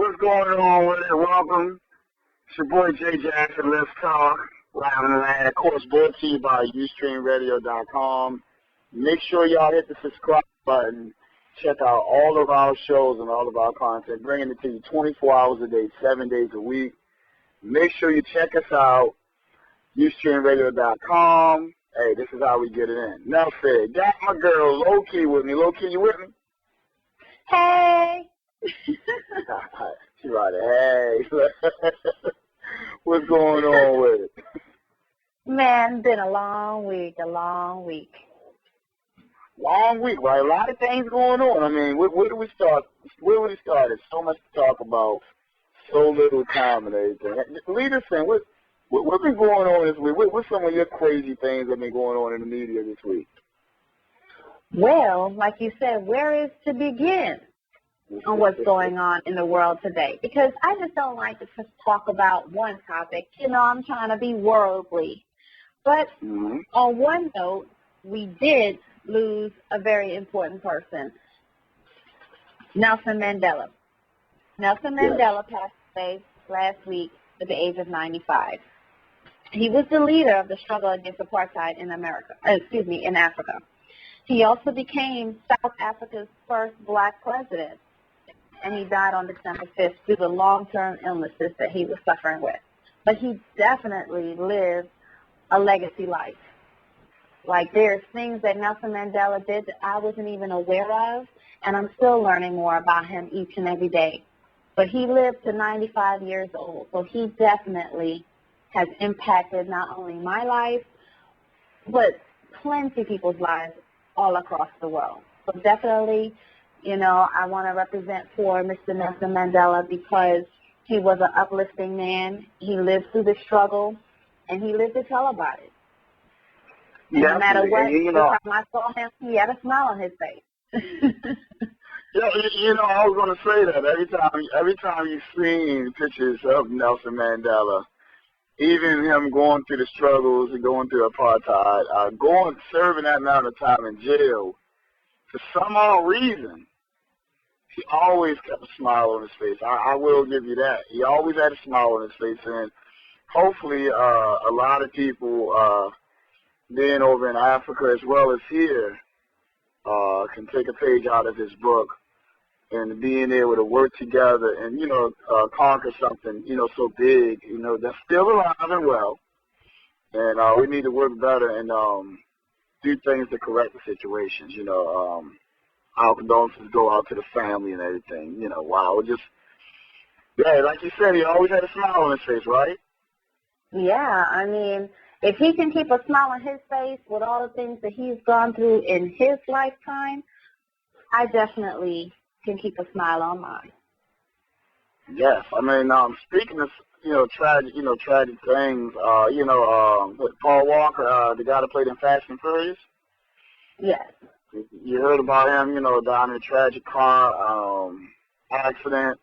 what's going on with it? Welcome. It's your boy Jay Jackson. Let's talk. Live in the land. Of course, brought to you by YouStreamRadio.com. Make sure y'all hit the subscribe button. Check out all of our shows and all of our content. Bringing it to you 24 hours a day, 7 days a week. Make sure you check us out. YouStreamRadio.com. Hey, this is how we get it in. Now, said, got my girl Low-Key with me. Low-Key, you with me? Hey. She right there. Hey. What's going on with it? Man, been a long week, Long week, right? A lot of things going on. I mean, where do we start? Where would we start? There's so much to talk about, so little time and everything. Lead us in. What's been going on this week? What's some of your crazy things that have been going on in the media this week? Well, like you said, where is to begin on what's going on in the world today? Because I just don't like to just talk about one topic. You know, I'm trying to be worldly. But on one note, we did lose a very important person, Nelson Mandela. Nelson Mandela passed away last week at the age of 95. He was the leader of the struggle against apartheid in in Africa. He also became South Africa's first black president, and he died on December 5th due to long-term illnesses that he was suffering with. But he definitely lived a legacy life. Like, there's things that Nelson Mandela did that I wasn't even aware of, and I'm still learning more about him each and every day. But he lived to 95 years old, so he definitely has impacted not only my life, but plenty of people's lives all across the world. So definitely, you know, I want to represent for Mr. Nelson Mandela because he was an uplifting man. He lived through the struggle, and he lived to tell about it. And no matter what, every time I saw him, he had a smile on his face. Yeah, I was going to say that every time you've seen pictures of Nelson Mandela, even him going through the struggles and going through apartheid, serving that amount of time in jail, for some odd reason, he always kept a smile on his face. I will give you that. He always had a smile on his face, and hopefully a lot of people being over in Africa as well as here can take a page out of his book and being able to work together and, conquer something, so big, that's still alive and well. And we need to work better and do things to correct the situations, Our condolences go out to the family and everything, wow. Like you said, he always had a smile on his face, right? Yeah, I mean, if he can keep a smile on his face with all the things that he's gone through in his lifetime, I definitely can keep a smile on mine. Yes, I mean, speaking of tragic things, Paul Walker, the guy that played in Fast and Furious. Yes. You heard about him, down in a tragic car accident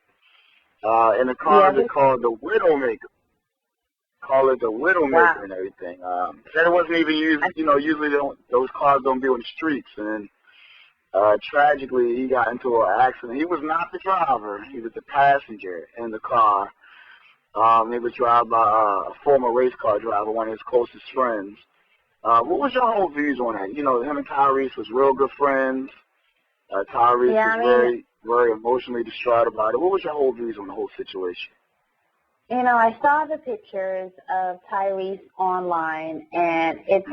in a car that's called the Widowmaker. Call it the Widowmaker and everything. Said it wasn't even used. Usually those cars don't be on the streets, and tragically, he got into an accident. He was not the driver. He was the passenger in the car. He was driven by a former race car driver, one of his closest friends. What was your whole views on that? Him and Tyrese was real good friends. Tyrese was very, very emotionally distraught about it. What was your whole views on the whole situation? I saw the pictures of Tyrese online, and it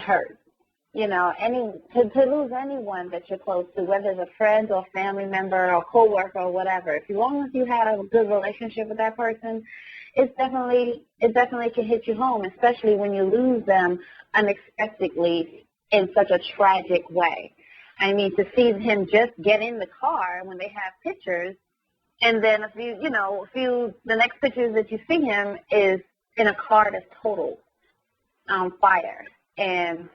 hurts. To lose anyone that you're close to, whether it's a friend or family member or coworker or whatever, as long as you had a good relationship with that person, it definitely can hit you home, especially when you lose them unexpectedly in such a tragic way. I mean, to see him just get in the car when they have pictures, and then the next pictures that you see him is in a car that's total on fire, and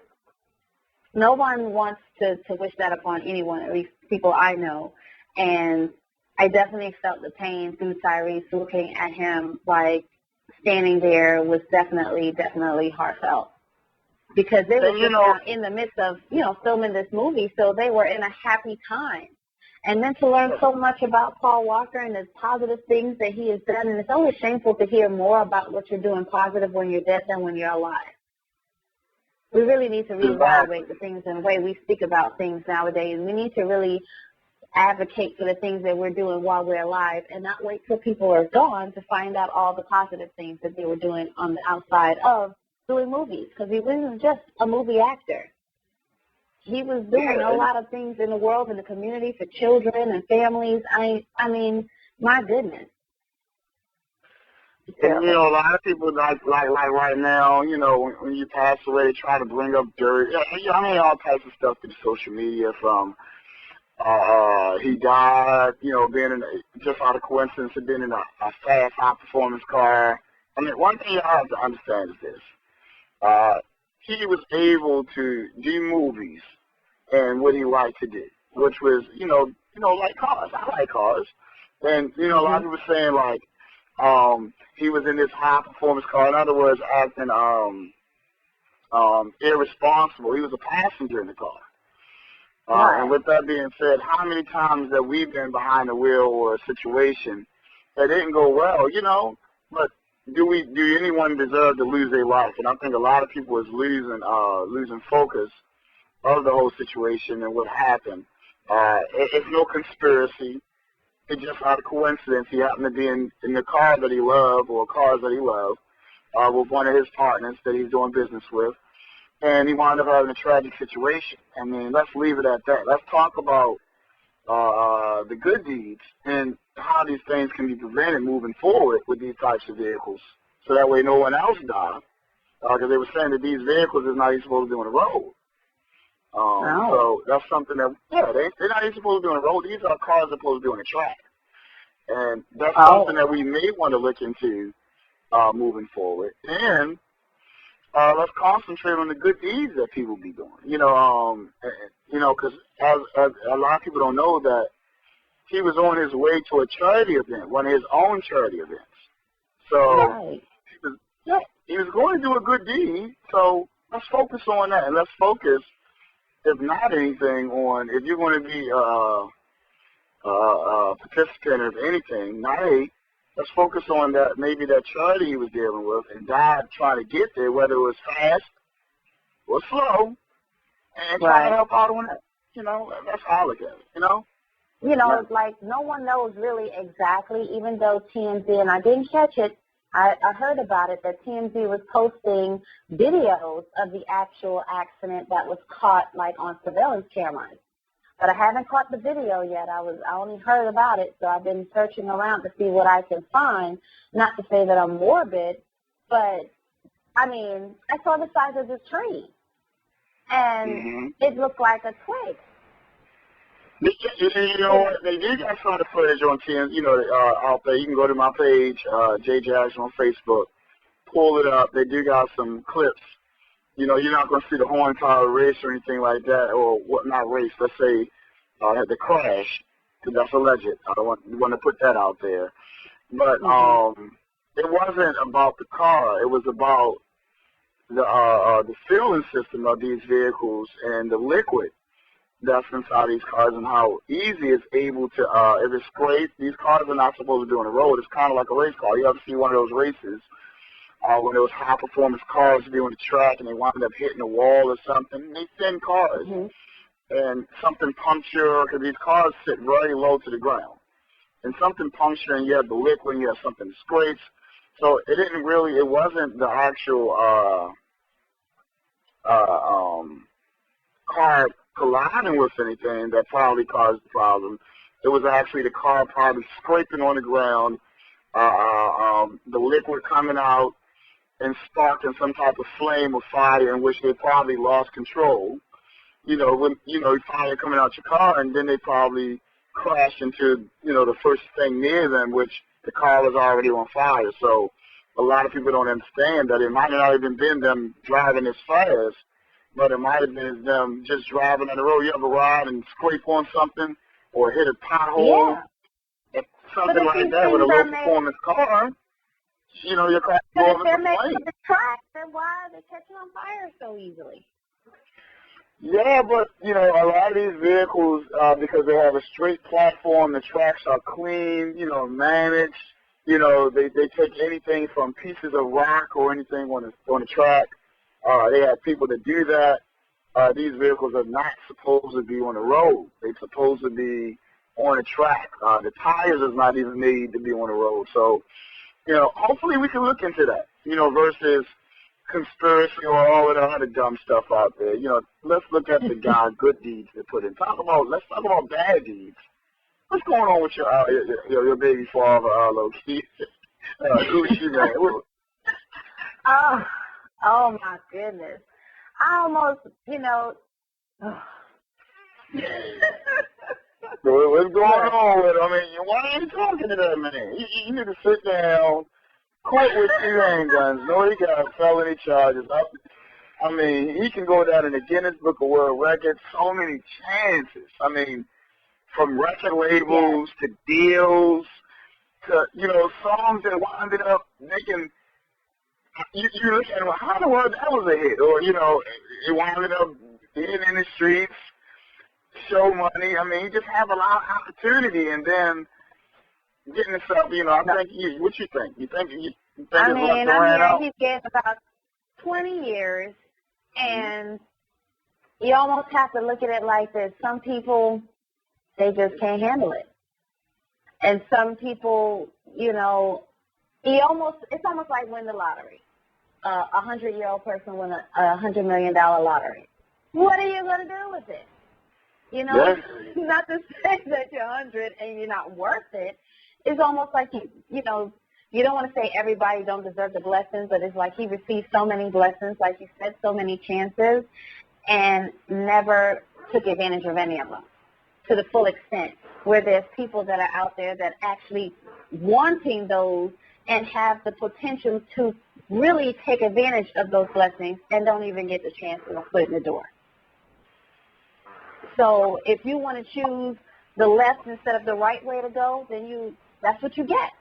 no one wants to wish that upon anyone, at least people I know. And I definitely felt the pain through Tyrese. Looking at him, like, standing there was definitely heartfelt. Because they were in the midst of, filming this movie, so they were in a happy time. And then to learn so much about Paul Walker and the positive things that he has done. And it's always shameful to hear more about what you're doing positive when you're dead than when you're alive. We really need to reevaluate the things and the way we speak about things nowadays. We need to really advocate for the things that we're doing while we're alive and not wait till people are gone to find out all the positive things that they were doing on the outside of doing movies, because he wasn't just a movie actor. He was doing a lot of things in the world, in the community, for children and families. I mean, my goodness. And, you know, a lot of people, like right now, you know, when you pass away, try to bring up dirt. I mean, all types of stuff through social media from he died, you know, being in just out of coincidence of being in a fast, high-performance car. I mean, one thing you have to understand is this. He was able to do movies and what he liked to do, which was, you know, like cars. I like cars. And, you know, a lot of people saying, like, he was in this high-performance car. In other words, acting irresponsible. He was a passenger in the car. And with that being said, how many times have we been behind the wheel or a situation that didn't go well, you know? But do anyone deserve to lose their life? And I think a lot of people is losing focus of the whole situation and what happened. It's no conspiracy. It's just out of coincidence. He happened to be in the car that he loved, or cars that he loved, with one of his partners that he's doing business with. And he wound up having a tragic situation. I mean, let's leave it at that. Let's talk about the good deeds and how these things can be prevented moving forward with these types of vehicles, so that way no one else dies. Because they were saying that these vehicles is not even supposed to be on the road. So that's something that, they're not even supposed to be on the road. These are cars that are supposed to be on the track. And that's something that we may want to look into moving forward. And let's concentrate on the good deeds that people be doing. You know, because as a lot of people don't know that he was on his way to a charity event, one of his own charity events. So he was going to do a good deed. So let's focus on that, and let's focus, if not anything, on if you're going to be a participant of anything, let's focus on that, maybe that charity he was dealing with and died trying to get there, whether it was fast or slow, and try to help out on it. You know, that's how I look at it, you know? You know, it's like no one knows really exactly, even though TMZ, and I didn't catch it, I heard about it, that TMZ was posting videos of the actual accident that was caught, like, on surveillance cameras. But I haven't caught the video yet. I only heard about it, so I've been searching around to see what I can find. Not to say that I'm morbid, but, I mean, I saw the size of the tree, and it looked like a twig. You know what? They do got some of the footage on TMZ, you know, out there. You can go to my page, Jay Jackson on Facebook, pull it up. They do got some clips. You know, you're not going to see the horn power race or anything like that, or what, not race, let's say the crash, because that's alleged. I don't want to put that out there. But it wasn't about the car. It was about the fueling system of these vehicles and the liquid that's inside these cars, and how easy it's able to, if it's sprayed, these cars are not supposed to be on the road. It's kind of like a race car. You ever see one of those races when those high-performance cars be on the track and they wind up hitting a wall or something? They thin cars. And something puncture, because these cars sit very low to the ground. And something puncture, and you have the liquid, and you have something that scrapes. So it wasn't the actual car colliding with anything that probably caused the problem. It was actually the car probably scraping on the ground, the liquid coming out and sparking some type of flame or fire in which they probably lost control. You know, when fire coming out your car, and then they probably crashed into, the first thing near them, which the car was already on fire. So a lot of people don't understand that it might not even been them driving as fast, but it might have been them just driving on the road. You ever ride and scrape on something or hit a pothole? Yeah. Something like that with a low-performance car. Your car But if they're making the track, then why are they catching on fire so easily? Yeah, but, a lot of these vehicles, because they have a straight platform, the tracks are clean, managed. They take anything from pieces of rock or anything on the track. They have people to do that. These vehicles are not supposed to be on the road. They're supposed to be on the track. The tires is not even made to be on the road. So, hopefully we can look into that, versus conspiracy or all of the other dumb stuff out there. Let's look at the good deeds they put in. Let's talk about bad deeds. What's going on with your baby father, low-key? Gucci man. Oh my goodness. I almost, What's going on with him? I mean, why are you talking to that man? You need to sit down, quit with 2 handguns. No, he got felony charges. I mean, he can go down in the Guinness Book of World Records. So many chances. I mean, from record labels to deals to, songs that wound up making, you look at him, how in the world that was a hit? Or, it wound up being in the streets, show money. I mean, he just have a lot of opportunity, and then getting himself, I think, what you think? You think his luck ran out? He's getting about 20 years, and you almost have to look at it like this. Some people, they just can't handle it. And some people, it's almost like win the lottery. A 100-year-old person win a $100 million lottery. What are you going to do with it? Not to say that you're 100 and you're not worth it. It's almost like, you don't want to say everybody don't deserve the blessings, but it's like he received so many blessings, like you said, so many chances, and never took advantage of any of them to the full extent, where there's people that are out there that actually wanting those and have the potential to really take advantage of those blessings and don't even get the chance to put it in the door. So if you want to choose the left instead of the right way to go, then that's what you get.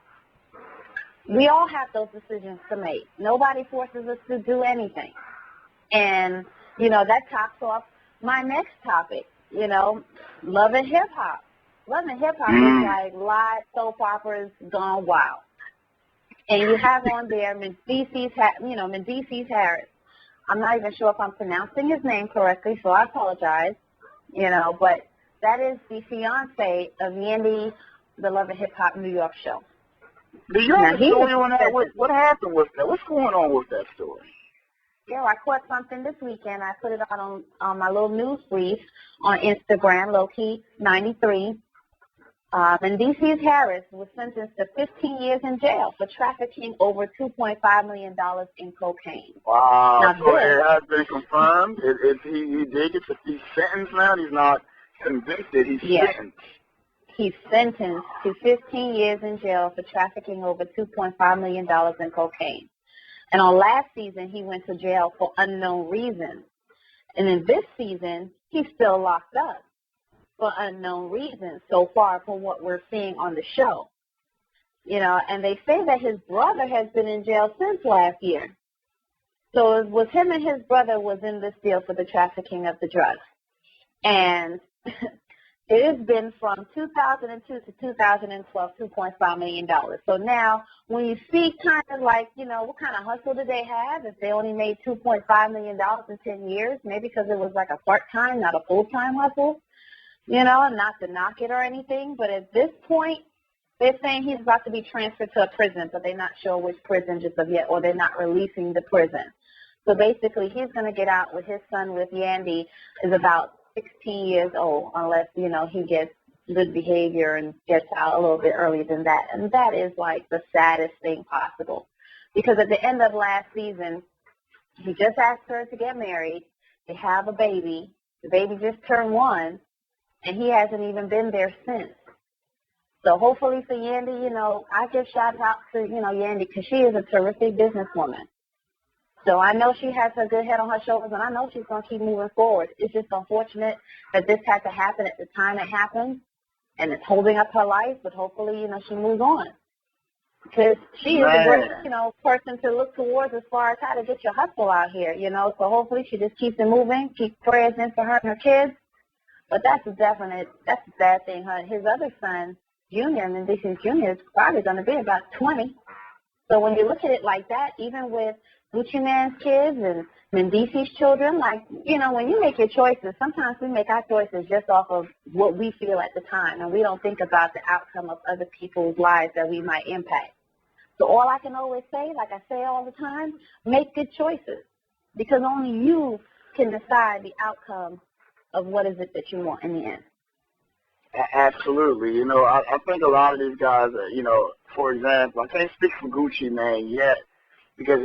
We all have those decisions to make. Nobody forces us to do anything. And, that tops off my next topic, love and hip-hop. Love and hip-hop is like live soap operas gone wild. And you have on there Mendeecees Harris. I'm not even sure if I'm pronouncing his name correctly, so I apologize, but that is the fiance of Yandy, the Love and Hip-Hop New York show. Do you have a story on that? What happened with that? What's going on with that story? Yeah, I caught something this weekend. I put it out on my little news brief on Instagram, Lowkey93. Mendeecees Harris was sentenced to 15 years in jail for trafficking over $2.5 million in cocaine. Wow. Now, so it has been confirmed? He's sentenced now? He's not convicted. He's sentenced. He's sentenced to 15 years in jail for trafficking over $2.5 million in cocaine. And on last season, he went to jail for unknown reasons. And in this season, he's still locked up for unknown reasons so far from what we're seeing on the show. And they say that his brother has been in jail since last year. So it was him and his brother was in this deal for the trafficking of the drugs. And it has been from 2002 to 2012, $2.5 million. So now when you see kind of like, what kind of hustle did they have if they only made $2.5 million in 10 years? Maybe because it was like a part-time, not a full-time hustle, not to knock it or anything. But at this point, they're saying he's about to be transferred to a prison, but they're not sure which prison just of yet, or they're not releasing the prison. So basically, he's going to get out with his son, with Yandy, is about 16 years old, unless, he gets good behavior and gets out a little bit earlier than that. And that is like the saddest thing possible. Because at the end of last season, he just asked her to get married. They have a baby. The baby just turned 1, and he hasn't even been there since. So hopefully for Yandy, I give shout out to, Yandy, because she is a terrific businesswoman. So I know she has a good head on her shoulders, and I know she's going to keep moving forward. It's just unfortunate that this had to happen at the time it happened, and it's holding up her life, but hopefully, she moves on. Because she is a great, Man. person to look towards as far as how to get your hustle out here, So hopefully she just keeps it moving, keep prayers in for her and her kids. But that's a sad thing. His other son, Junior, Mendici Junior, is probably going to be about 20. So when you look at it like that, even with Gucci Man's kids and Mendici's children, when you make your choices, sometimes we make our choices just off of what we feel at the time, and we don't think about the outcome of other people's lives that we might impact. So all I can always say, like I say all the time, make good choices, because only you can decide the outcome of what is it that you want in the end. Absolutely. I think a lot of these guys, for example, I can't speak for Gucci Mane yet because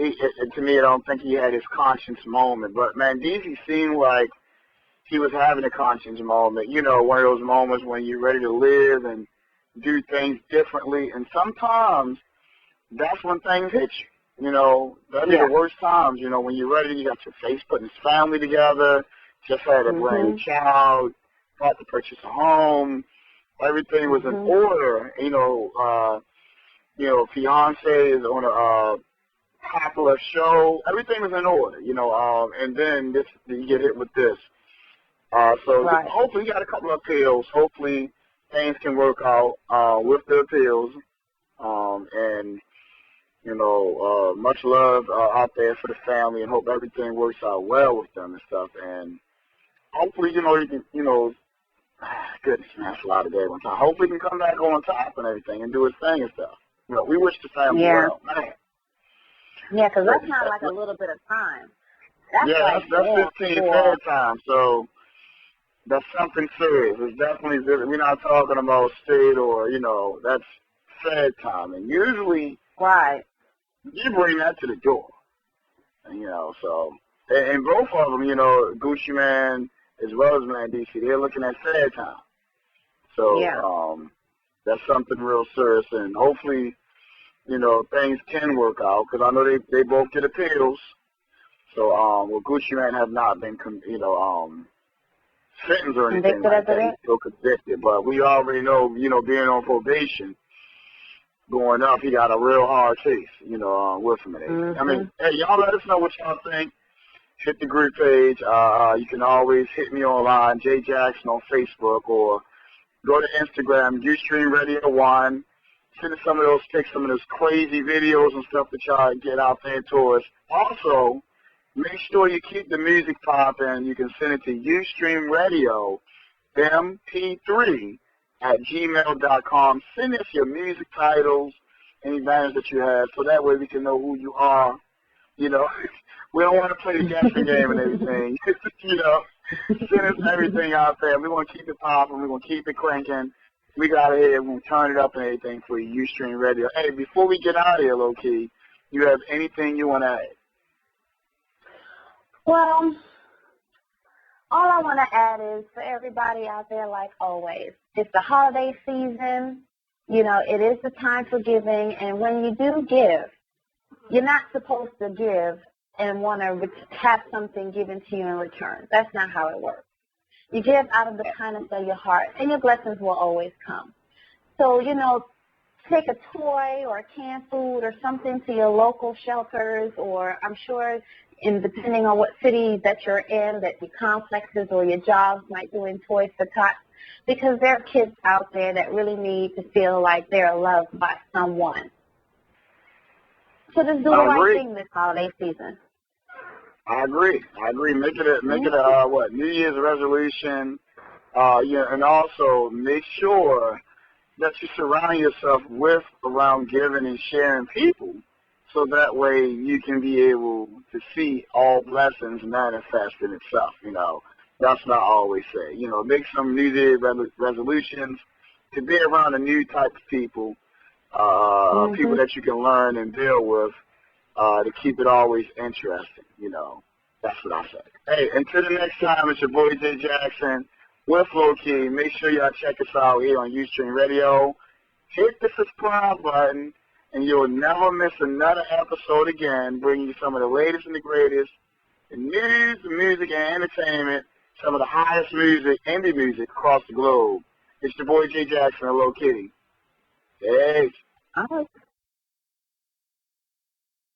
to me, I don't think he had his conscience moment. But Mendici seemed like he was having a conscience moment. One of those moments when you're ready to live and do things differently. And sometimes that's when things hit you. That'd be the worst times. When you're ready, you got your face putting his family together, just had a brand new child, had to purchase a home. Everything was in order. Fiance is on a popular show. Everything was in order. And then you get hit with this. Hopefully you got a couple of appeals. Hopefully things can work out with the appeals. And much love out there for the family, and hope everything works out well with them and stuff. And hopefully, you can, goodness, man, that's a lot of day one time. Hopefully he can come back on top and everything and do his thing and stuff. We wish the family well, man. Yeah, because that's not like a little bit of time. That's 15 fair time, so that's something serious. It's definitely, we're not talking about state or, that's fair time. And usually, you bring that to the door, so. And both of them, Gucci Mane as well as Mendici, they're looking at fair time. So that's something real serious, and hopefully, things can work out, because I know they both get appeals. So, Gucci Mane have not been, sentenced or anything like that. He's still convicted, but we already know, being on probation, going up, he got a real hard case, with him and everything. I mean, hey, y'all let us know what y'all think. Hit the group page. You can always hit me online, Jay Jackson on Facebook, or go to Instagram, YouStreamRadio 1. Send us some of those pics, some of those crazy videos and stuff that y'all get out there to us. Also, make sure you keep the music popping. You can send it to YouStreamRadio MP3 at gmail.com. Send us your music titles, any bands that you have, so that way we can know who you are. We don't want to play the guessing game and everything. Send us everything out there. We want to keep it popping. We want to keep it cranking. We got it here. We're going to turn it up and everything for you, YouStream Radio. Hey, before we get out of here, low-key, you have anything you want to add? Well, all I want to add is for everybody out there, like always, it's the holiday season. It is the time for giving. And when you do give, you're not supposed to give and want to have something given to you in return. That's not how it works. You give out of the kindness of your heart, and your blessings will always come. So, take a toy or canned food or something to your local shelters, or I'm sure, depending on what city that you're in, that your complexes or your jobs might do in Toys for Tots, because there are kids out there that really need to feel like they're loved by someone. So just do the right thing this holiday season. I agree. Make it a New Year's resolution. And also make sure that you surround yourself with around giving and sharing people, so that way you can be able to see all blessings manifest in itself. That's what I always say. Make some New Year's resolutions to be around a new type of people, people that you can learn and deal with, to keep it always interesting. That's what I say. Hey, until the next time, it's your boy Jay Jackson with Low Key. Make sure y'all check us out here on YouStream Radio. Hit the subscribe button, and you'll never miss another episode again, bringing you some of the latest and the greatest in news, music, and entertainment, some of the highest music, indie music across the globe. It's your boy Jay Jackson and Low Key. Hey. All right.